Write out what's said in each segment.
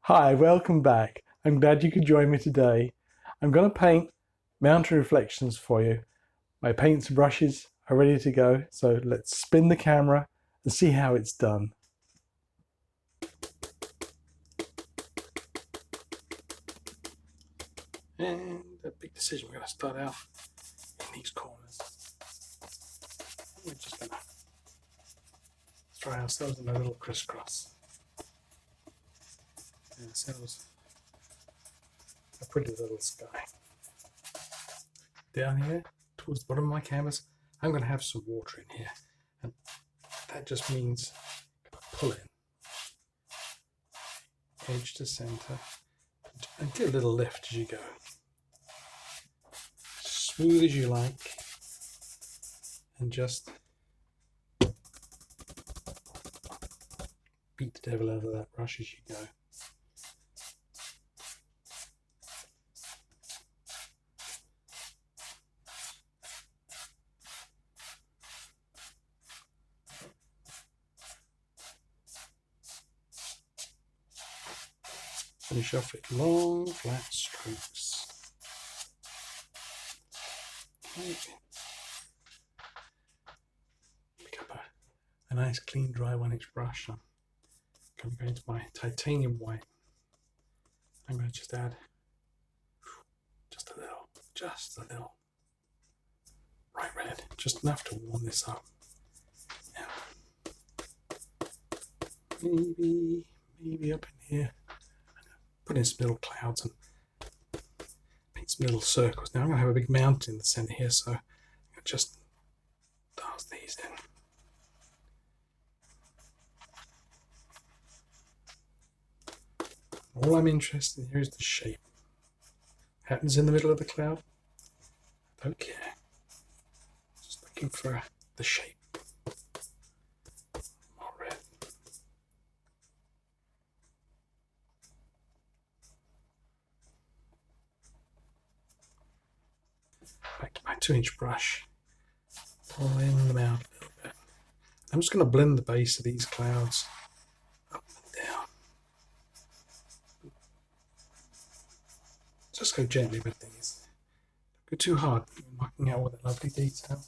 Hi, welcome back. I'm glad you could join me today. I'm going to paint mountain reflections for you. My paints and brushes are ready to go, so let's spin the camera and see how it's done. And a big decision, we're going to start out in these corners. We're just going to try ourselves in a little crisscross. And ourselves a pretty little sky. Down here, towards the bottom of my canvas, I'm going to have some water in here. And that just means pull in, edge to center, and give a little lift as you go. Smooth as you like, and just beat the devil out of that brush as you go. Finish off with long, flat strokes. Okay. Pick up a nice, clean, dry 1-inch brush. I'm going to go into my titanium white. I'm going to just add just a little bright red, just enough to warm this up. Now, maybe up in here. Put in some little clouds and paint some little circles. Now I'm going to have a big mountain in the center here, so I'm going to just toss these in. All I'm interested in here is the shape. Happens in the middle of the cloud, I don't care. Just looking for the shape. More red. Back to my 2-inch brush, pull in the mount a little bit. I'm just going to blend the base of these clouds up and down. Just go gently with these. Don't go too hard, you're knocking out all that lovely detail.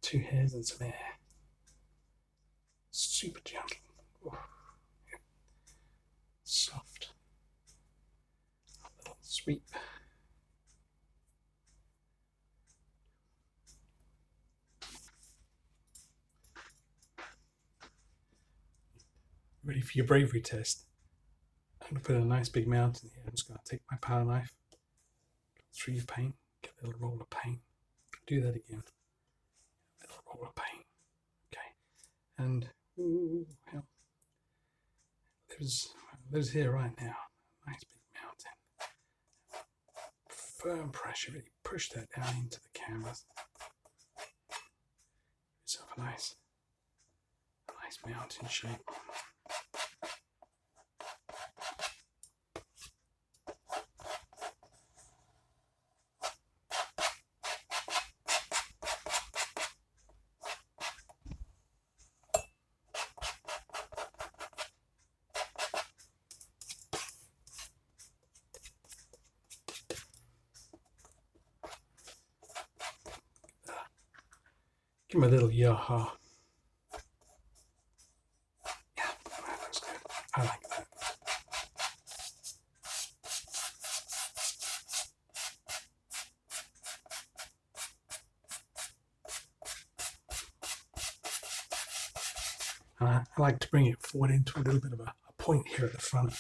Two hairs and some air. Super gentle. Oh, yeah. Soft. A little sweep. Ready for your bravery test. I'm going to put a nice big mountain here. I'm just going to take my palette knife, go through your paint, get a little roll of paint. Do that again. A little roll of paint. Okay. And well, there's here right now. Nice big mountain. Firm pressure. Really push that down into the canvas. Give yourself a nice mountain shape. Give him a little yaha. Yeah, that looks good. I like that. And I like to bring it forward into a little bit of a point here at the front.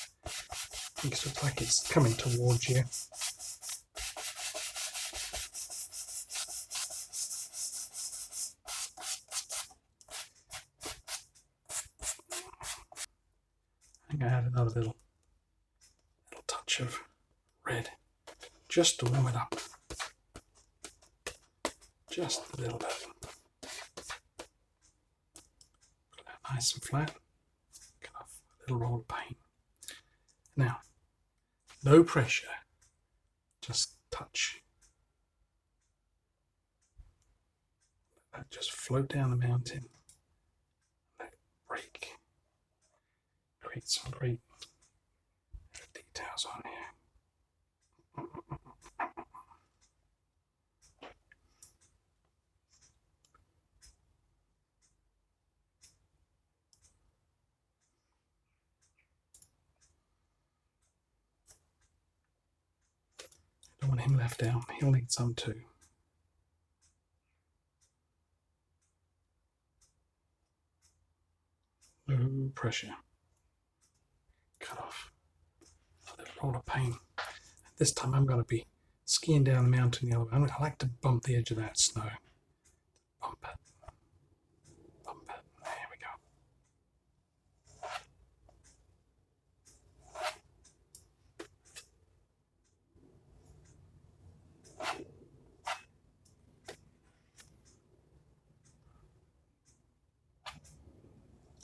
It looks like it's coming towards you. I think I add another little touch of red just to warm it up. Just a little bit. Put it out nice and flat. Cut off a little roll of paint. Now, no pressure. Just touch touch. Let that just float down the mountain. Let it break. Create some great details on here. Don't want him left out. He'll need some too. No pressure. Cut off a little roll of paint. This time I'm going to be skiing down the mountain the other way. I like to bump the edge of that snow. Bump it. Bump it. There we go.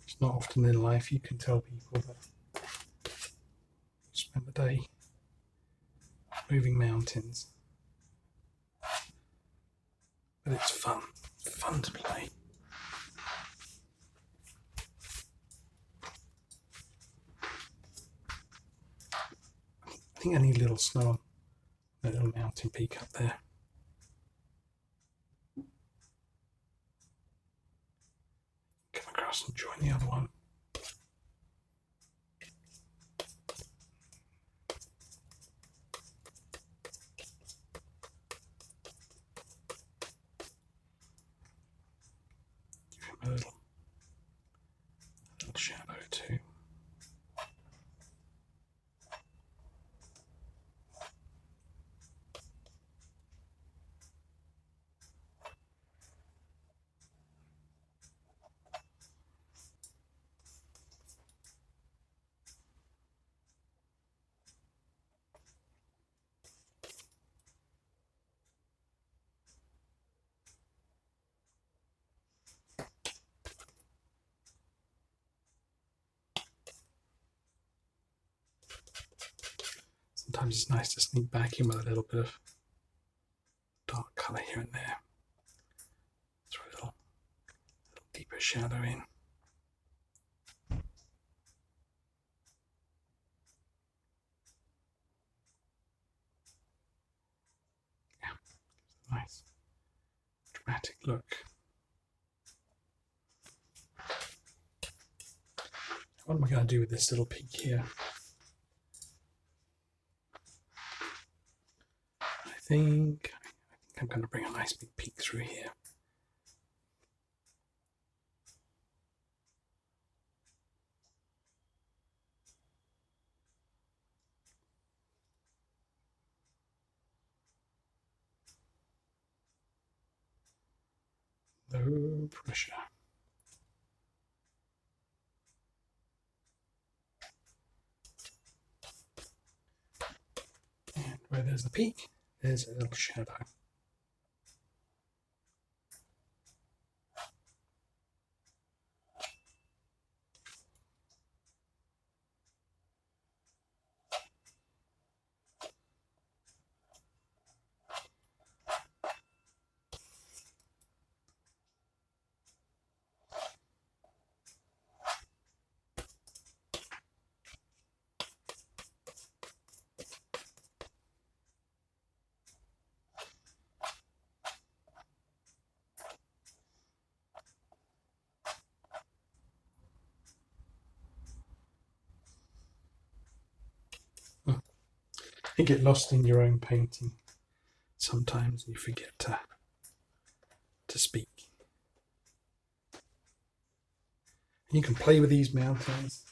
It's not often in life you can tell people that you spend the day moving mountains. But it's fun. It's fun to play. I think I need a little snow on that little mountain peak up there. Come across and join the other one. Give him a little shadow too. Sometimes it's nice to sneak back in with a little bit of dark colour here and there. Throw a little deeper shadow in. Yeah, nice dramatic look. What am I going to do with this little peak here? I think I'm going to bring a nice big peak through here. No pressure. And where there's the peak, there's a little shadow. You get lost in your own painting. Sometimes you forget to speak. And you can play with these mountains,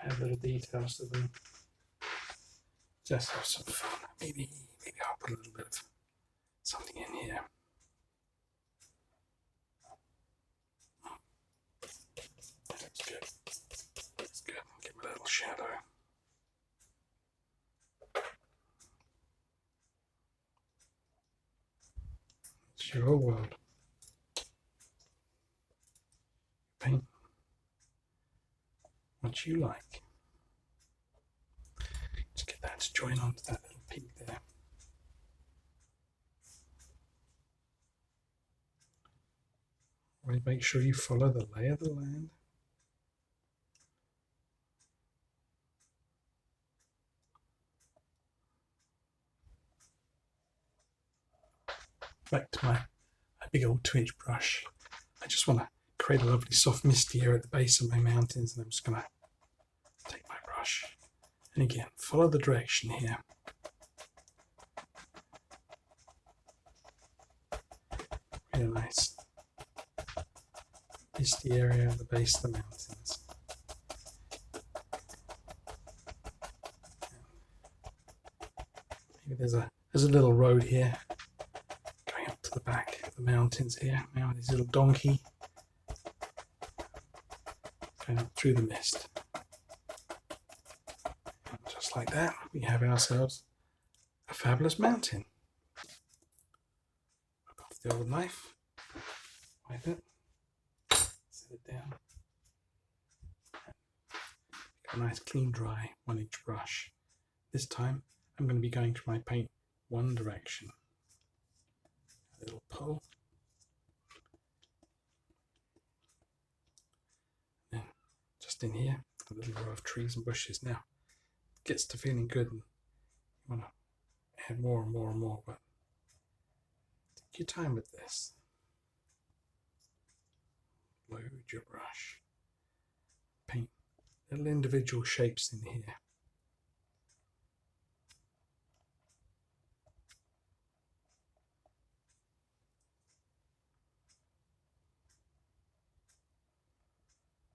add little details to them. Just have some fun. Maybe I'll put a little bit of something in here. That's good. That's good. Give it a little shadow. It's your world. Paint what you like. Just get that to join onto that little peak there. Always make sure you follow the lay of the land. Back to my big old 2-inch brush. I just want to create a lovely soft misty area at the base of my mountains, and I'm just going to take my brush and again follow the direction here. Really nice misty area at the base of the mountains. Maybe there's a little road here going up to the back of the mountains here. Now this little donkey going up through the mist. And just like that, we have ourselves a fabulous mountain. Knock off the old knife, wipe it, set it down. Got a nice clean dry 1-inch brush. This time I'm going to be going to my paint one direction. A little pull. And just in here, a little row of trees and bushes. Now, it gets to feeling good and you want to add more and more and more, but take your time with this. Load your brush. Paint little individual shapes in here.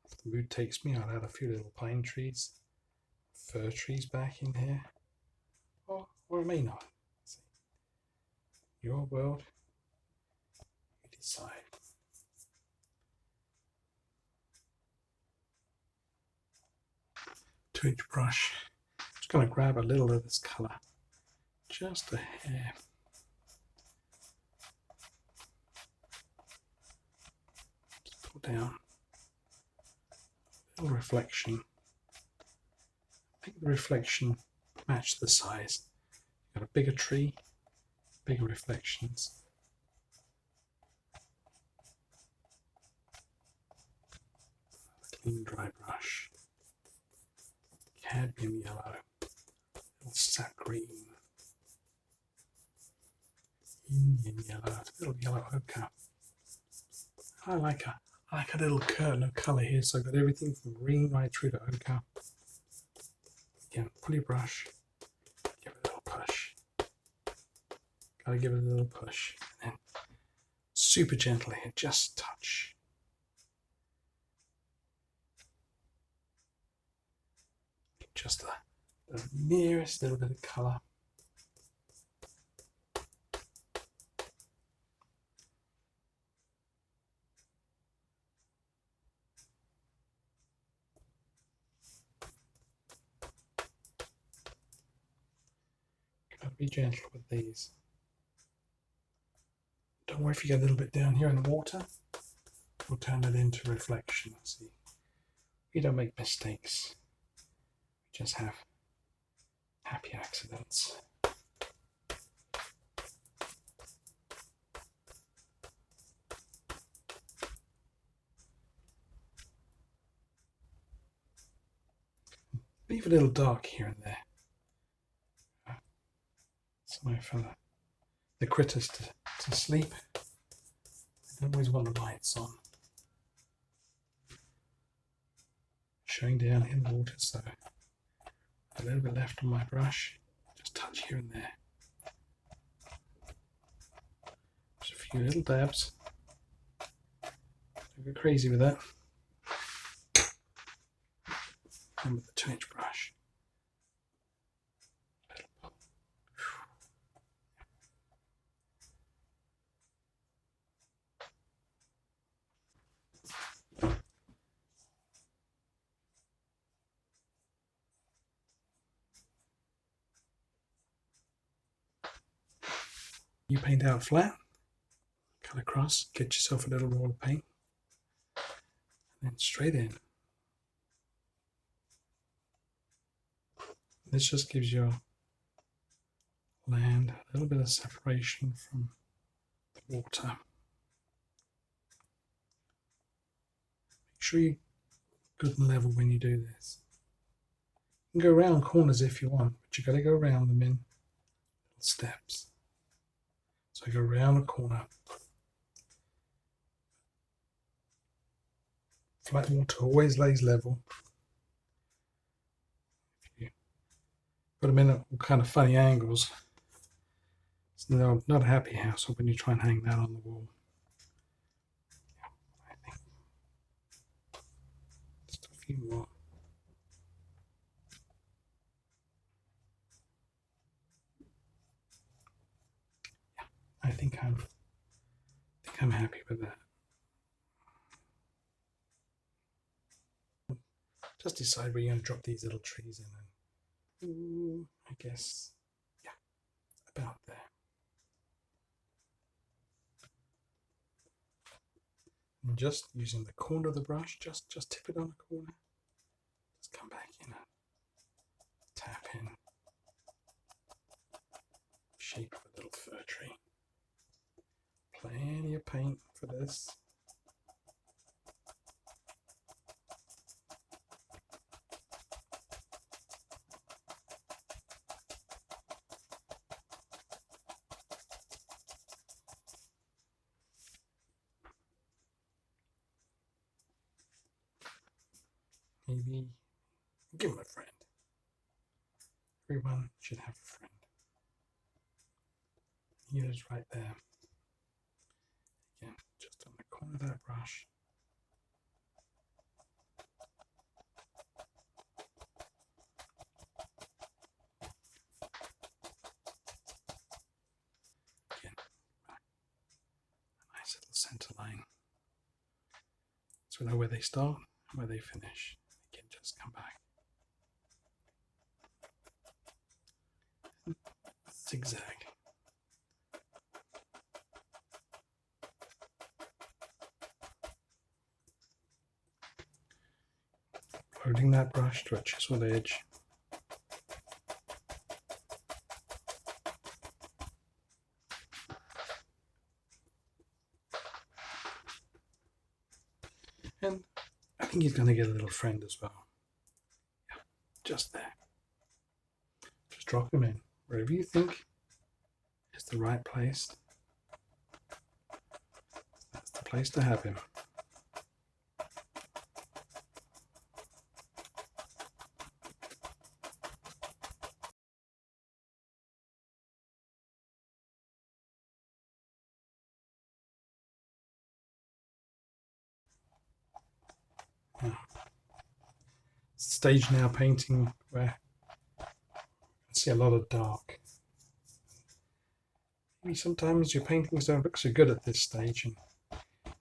If the mood takes me, I'll add a few little pine trees, fir trees back in here, or it may not. See. Your world, you decide. Two-inch brush. Just going to grab a little of this colour, just a hair. Just pull down a little reflection. Make the reflection match the size. You've got a bigger tree, bigger reflections. Clean dry brush. Cadmium yellow, little sap green, Indian yellow, little yellow ochre. I like a little curtain of colour here, so I've got everything from green right through to ochre. Again, pull your brush, give it a little push. Gotta give it a little push. And then super gentle here, just touch. Just the merest little bit of colour. Gotta be gentle with these. Don't worry if you get a little bit down here in the water. We'll turn it into reflection. See, we don't make mistakes. Just have happy accidents. Leave a little dark here and there. Somewhere for the critters to sleep. I don't always want the lights on. Showing down in the water, so a little bit left on my brush, just touch here and there. Just a few little dabs. Don't go crazy with that. And with the 2-inch brush. You paint out flat, cut across, get yourself a little roll of paint, and then straight in. This just gives your land a little bit of separation from the water. sure you're good and level when you do this. You can go around corners if you want, but you've got to go around them in little steps. So I go around a corner. Flat water always lays level. If you put them in at all kind of funny angles, it's not a happy house when you try and hang that on the wall. I think just a few more. I think I'm happy with that. Just decide where you're going to drop these little trees in, and I guess, yeah, about there. And just using the corner of the brush, just tip it on the corner. Just come back in and tap in. Shape of a little fir tree. Plenty of paint for this. Maybe give him a friend. Everyone should have a friend. He is right there. Again, just on the corner of that brush. Again, a nice little center line. So we know where they start and where they finish. Again, just come back. Zigzag. Loading that brush to a chiseled edge. And I think he's going to get a little friend as well. Yeah, just there. Just drop him in wherever you think is the right place. That's the place to have him. Stage now painting where I see a lot of dark. Maybe sometimes your paintings don't look so good at this stage and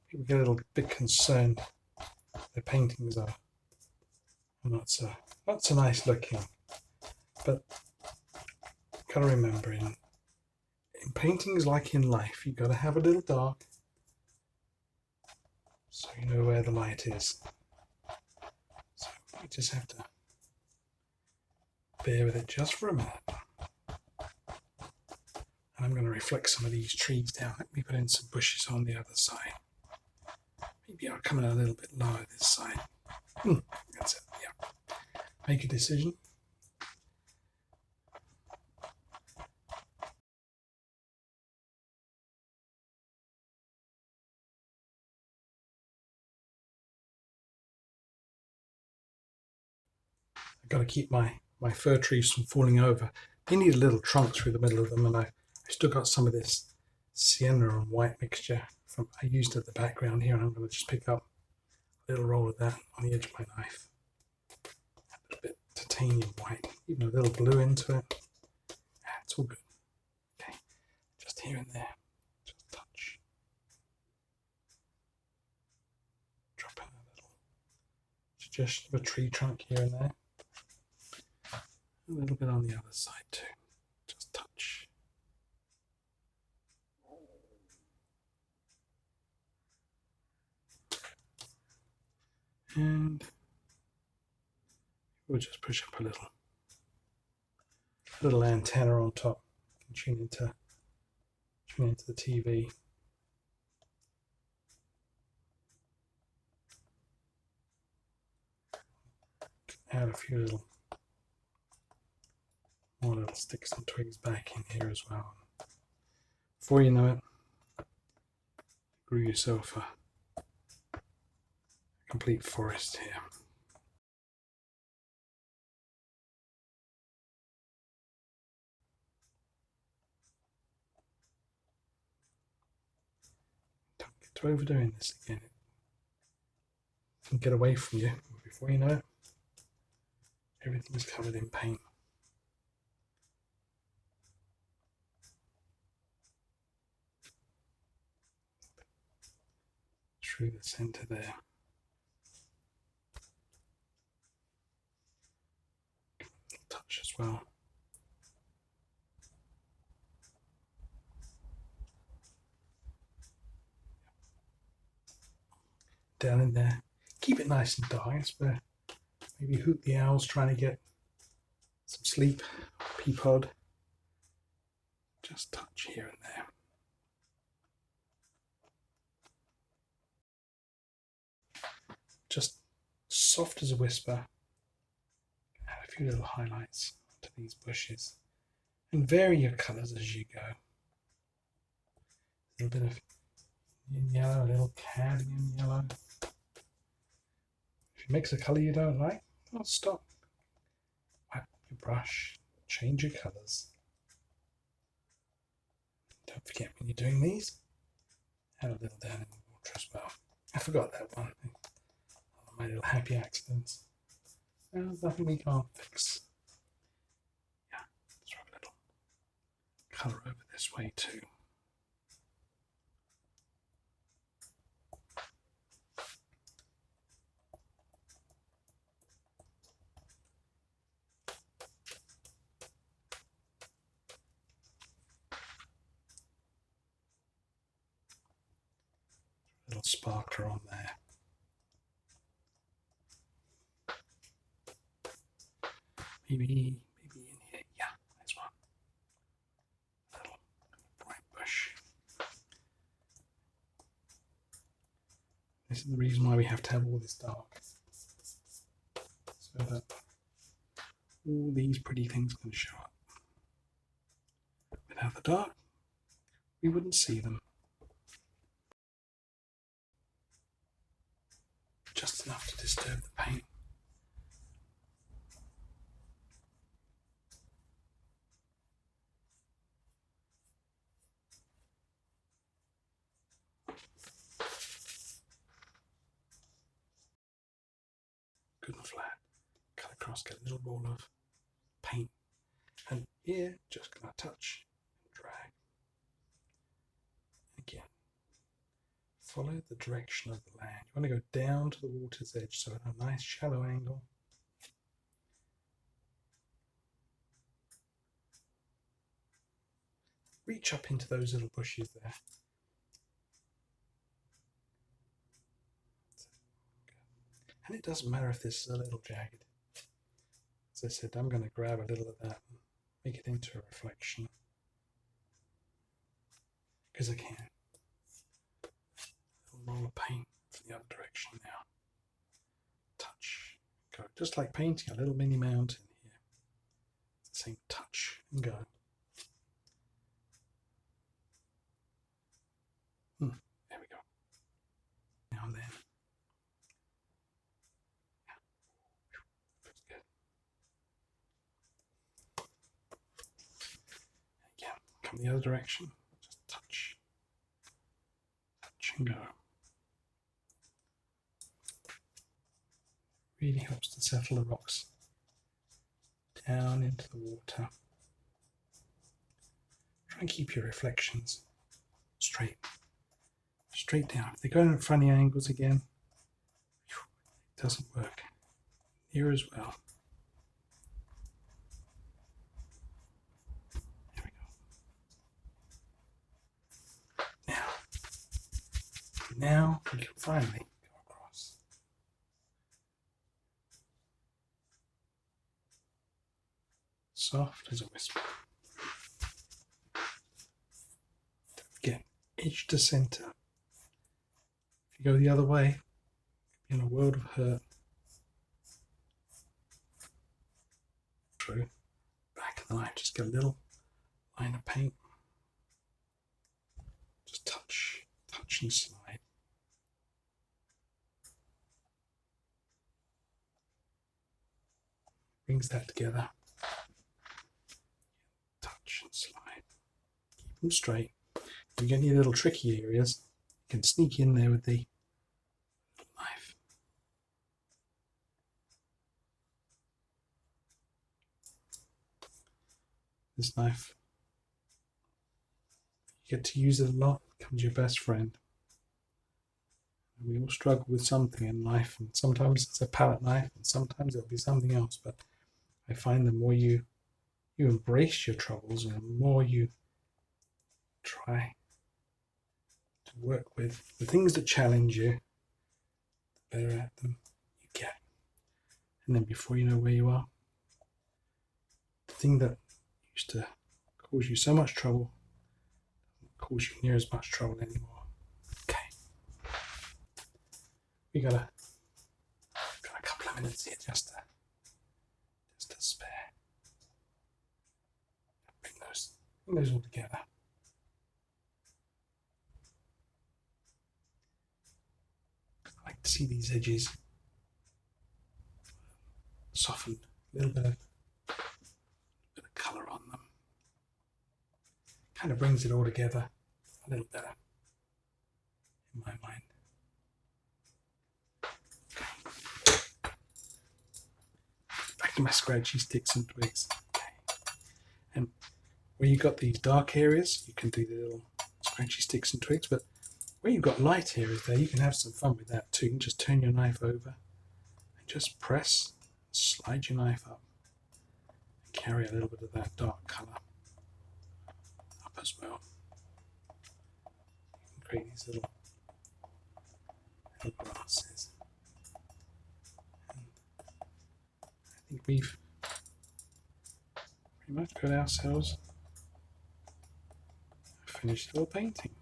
people get a little bit concerned their paintings are not so nice looking. But gotta remember, in paintings like in life, you've got to have a little dark so you know where the light is. So you just have to bear with it just for a minute. And I'm going to reflect some of these trees down. Let me put in some bushes on the other side. Maybe I'll come in a little bit lower this side. That's it, yeah. Make a decision. I've got to keep my fir trees from falling over. They need a little trunk through the middle of them, and I've still got some of this sienna and white mixture I used at the background here, and I'm going to just pick up a little roll of that on the edge of my knife. A little bit titanium white, even a little blue into it. Yeah, it's all good. Okay, just here and there, just a touch. Drop in a little suggestion of a tree trunk here and there. A little bit on the other side too, just touch. And we'll just push up a little antenna on top. You can tune into the TV. add a few more little sticks and twigs back in here as well. Before you know it, grew yourself a complete forest here. Don't get to overdoing this again. It can get away from you. Before you know it, everything is covered in paint. Through the center there. Touch as well. Down in there. Keep it nice and dark. It's where maybe Hoot the Owl's trying to get some sleep. Peapod. Just touch here and there. Just soft as a whisper. Add a few little highlights to these bushes. And vary your colours as you go. A little bit of yellow, a little cadmium yellow. If it makes a colour you don't like, well, stop. Wipe your brush, change your colours. Don't forget when you're doing these, add a little down in the water as well. I forgot that one. My little happy accidents. There's nothing we can't fix. Yeah, throw a little colour over this way too. Little sparkler on there. Maybe in here. Yeah, there's one. Little bright bush. This is the reason why we have to have all this dark. So that all these pretty things can show up. Without the dark, we wouldn't see them. Just enough to disturb the paint. Good and flat. Cut across, get a little ball of paint. And here, just gonna touch and drag. Again, follow the direction of the land. You want to go down to the water's edge, so at a nice shallow angle. Reach up into those little bushes there. And it doesn't matter if this is a little jagged. As I said, I'm going to grab a little of that and make it into a reflection. Because I can. A little roll of paint from the other direction now. Touch. Go. Just like painting a little mini mountain here. It's the same touch and go. There we go. Now and then. Come the other direction, just touch and go. Really helps to settle the rocks down into the water. Try and keep your reflections straight down. If they go in funny angles again, it doesn't work. Here as well. Now we can finally go across. Soft as a whisper. Don't forget, edge to center. If you go the other way, you'll be in a world of hurt. through. Back of the knife, just get a little line of paint. Just touch and slide. Brings that together. Touch and slide. Keep them straight. If you get any little tricky areas, you can sneak in there with the knife. This knife, you get to use it a lot, it becomes your best friend. We all struggle with something in life, and sometimes it's a palette knife, and sometimes it'll be something else. But I find the more you embrace your troubles, and the more you try to work with the things that challenge you, the better at them you get. And then before you know where you are, the thing that used to cause you so much trouble doesn't cause you near as much trouble anymore. Okay. We got a couple of minutes here just to spare. Bring those all together. I like to see these edges softened, a little bit of colour on them. Kind of brings it all together a little better in my mind. Back to my scratchy sticks and twigs. Okay. And where you've got these dark areas, you can do the little scratchy sticks and twigs, but where you've got light areas there, you can have some fun with that too. You can just turn your knife over and just press, slide your knife up, and carry a little bit of that dark colour up as well. You can create these little grasses. And I think we've pretty much got ourselves a finished little painting.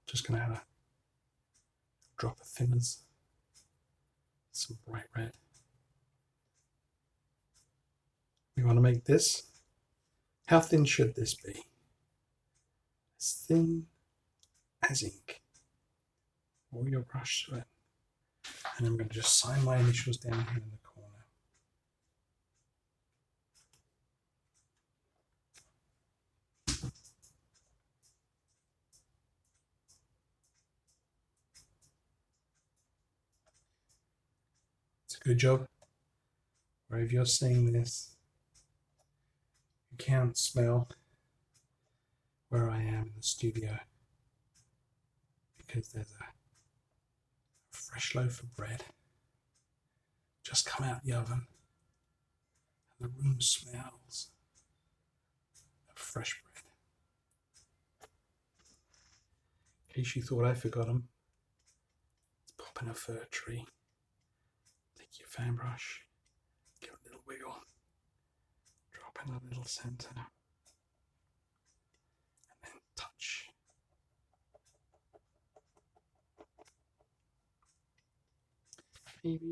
Just going to add a drop of thinners, some bright red. We want to make this, how thin should this be? As thin as ink. Roll your brush through it. And I'm going to just sign my initials down here in the corner. It's a good job. Or if you're seeing this, you can smell where I am in the studio, because there's a fresh loaf of bread just come out the oven, and the room smells of fresh bread. In case you thought I forgot them, let's pop in a fir tree. Take your fan brush, give it a little wiggle, drop in a little centre, and then touch. Maybe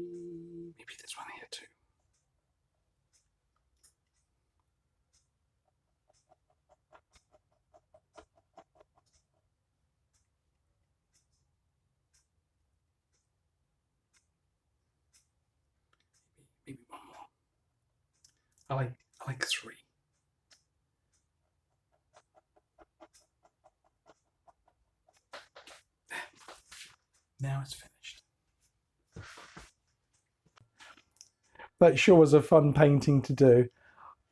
this one here too. Maybe one more. I like 3. There. Now it's finished. That sure was a fun painting to do.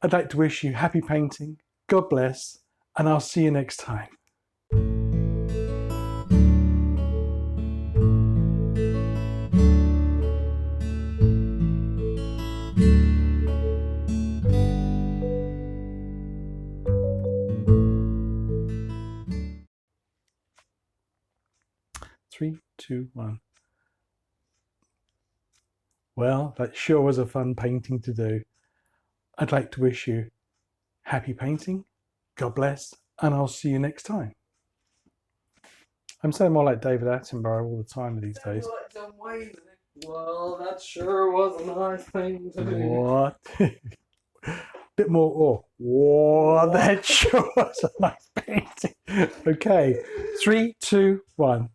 I'd like to wish you happy painting, God bless, and I'll see you next time. Three, two, one. Well, that sure was a fun painting to do. I'd like to wish you happy painting, God bless, and I'll see you next time. I'm saying more like David Attenborough all the time these days. Well, that sure was a nice thing to do. What? Bit more. Oh, that sure was a nice painting. Okay, 3, 2, 1.